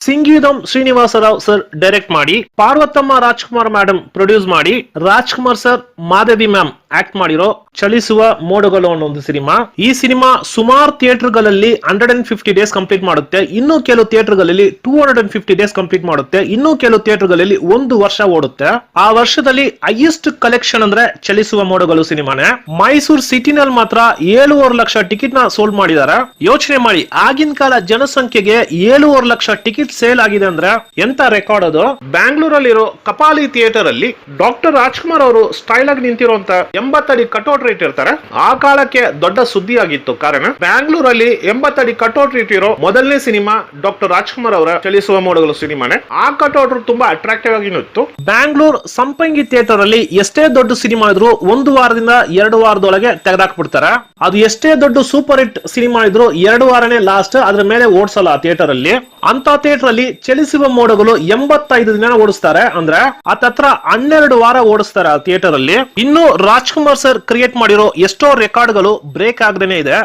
ಸಿಂಗೀದಂ Srinivasa Rao sir direct ಮಾಡಿ, Parvathamma Rajkumar madam produce ಮಾಡಿ, Rajkumar sir Madevi ma'am act ಮಾಡಿರೋ ಚಲಿಸುವ ಮೋಡಗಳು ಅನ್ನೋ ಒಂದು ಸಿನಿಮಾ. ಈ ಸಿನಿಮಾ ಸುಮಾರು ಥಿಯೇಟರ್ಗಳಲ್ಲಿ 150 ಡೇಸ್ ಕಂಪ್ಲೀಟ್ ಮಾಡುತ್ತೆ. ಇನ್ನು ಕೆಲವು ಥಿಯೇಟರ್ಗಳಲ್ಲಿ 250 ಡೇಸ್ ಕಂಪ್ಲೀಟ್ ಮಾಡುತ್ತೆ. ಇನ್ನು ಕೆಲವು ಥಿಯೇಟರ್ಗಳಲ್ಲಿ 1 ವರ್ಷ ಓಡುತ್ತೆ. ಆ ವರ್ಷದಲ್ಲಿ ಹೈಯೆಸ್ಟ್ ಕಲೆಕ್ಷನ್ ಅಂದ್ರೆ ಚಲಿಸುವ ಮೋಡಗಳು ಸಿನಿಮಾನೇ. ಮೈಸೂರು ಸಿಟಿನಲ್ಲಿ ಮಾತ್ರ 7.5 ಲಕ್ಷ ಟಿಕೆಟ್ ನ ಸೋಲ್ಡ್ ಮಾಡಿದ್ದಾರೆ. ಯೋಚನೆ ಮಾಡಿ, ಆಗಿನ ಕಾಲ ಜನಸಂಖ್ಯೆಗೆ 7.5 ಲಕ್ಷ ಟಿಕೆಟ್ ಸೇಲ್ ಆಗಿದೆ ಅಂದ್ರೆ ಎಂತ ರೆಕಾರ್ಡ್ ಅದು. ಬ್ಯಾಂಗ್ಳೂರಲ್ಲಿರೋ ಕಪಾಲಿ ಥಿಯೇಟರ್ ಅಲ್ಲಿ ಡಾಕ್ಟರ್ ರಾಜ್ಕುಮಾರ್ ಅವರು ಸ್ಟೈಲ್ ಆಗಿ ನಿಂತಿರುವಂತ 80 ಅಡಿ ಕಟೌಟ್ ಇಟ್ಟಿರ್ತಾರೆ. ಆ ಕಾಲಕ್ಕೆ ದೊಡ್ಡ ಸುದ್ದಿ ಆಗಿತ್ತು. ಕಾರಣ ಬ್ಯಾಂಗ್ಳೂರಲ್ಲಿ 80 ಅಡಿ ಕಟೌಟ್ ಇಟ್ಟಿರೋ ಮೊದಲನೇ ಸಿನಿಮಾ ಡಾಕ್ಟರ್ ರಾಜ್ಕುಮಾರ್ ಅವರ ಚಲಿಸುವ ಮೋಡಗಳು ಸಿನಿಮಾನೇ. ಆ ಕಟೌಟ್ ತುಂಬಾ ಅಟ್ರಾಕ್ಟಿವ್ ಆಗಿ ಇತ್ತು. ಬ್ಯಾಂಗ್ಳೂರ್ ಸಂಪಂಗಿ ಥಿಯೇಟರ್ ಅಲ್ಲಿ ಎಷ್ಟೇ ದೊಡ್ಡ ಸಿನಿಮಾ ಇದ್ರು 1 ವಾರದಿಂದ 2 ವಾರದೊಳಗೆ ತೆಗೆದಾಕ್ಬಿಡ್ತಾರೆ. ಅದು ಎಷ್ಟೇ ದೊಡ್ಡ ಸೂಪರ್ ಹಿಟ್ ಸಿನಿಮಾ ಇದ್ರು 2 ವಾರನೇ ಲಾಸ್ಟ್, ಅದ್ರ ಮೇಲೆ ಓಡಿಸಲ್ಲ ಆ ಥಿಯೇಟರ್ ಅಲ್ಲಿ. ಅಂತ ಥಿಯೇಟರ್ ಅಲ್ಲಿ ಚಲಿಸುವ ಮೋಡಗಳು 85 ದಿನ ಓಡಿಸ್ತಾರೆ. ಅಂದ್ರೆ ಹತ್ರ 12 ವಾರ ಓಡಿಸ್ತಾರೆ ಆ ಥಿಯೇಟರ್ ಅಲ್ಲಿ. ಇನ್ನು ರಾಜ್ಕುಮಾರ್ ಸರ್ ಕ್ರಿಯೇಟ್ ಮಾಡಿರೋ ಎಷ್ಟೋ ರೆಕಾರ್ಡ್ಗಳು ಬ್ರೇಕ್ ಆಗದೇನೆ ಇದೆ.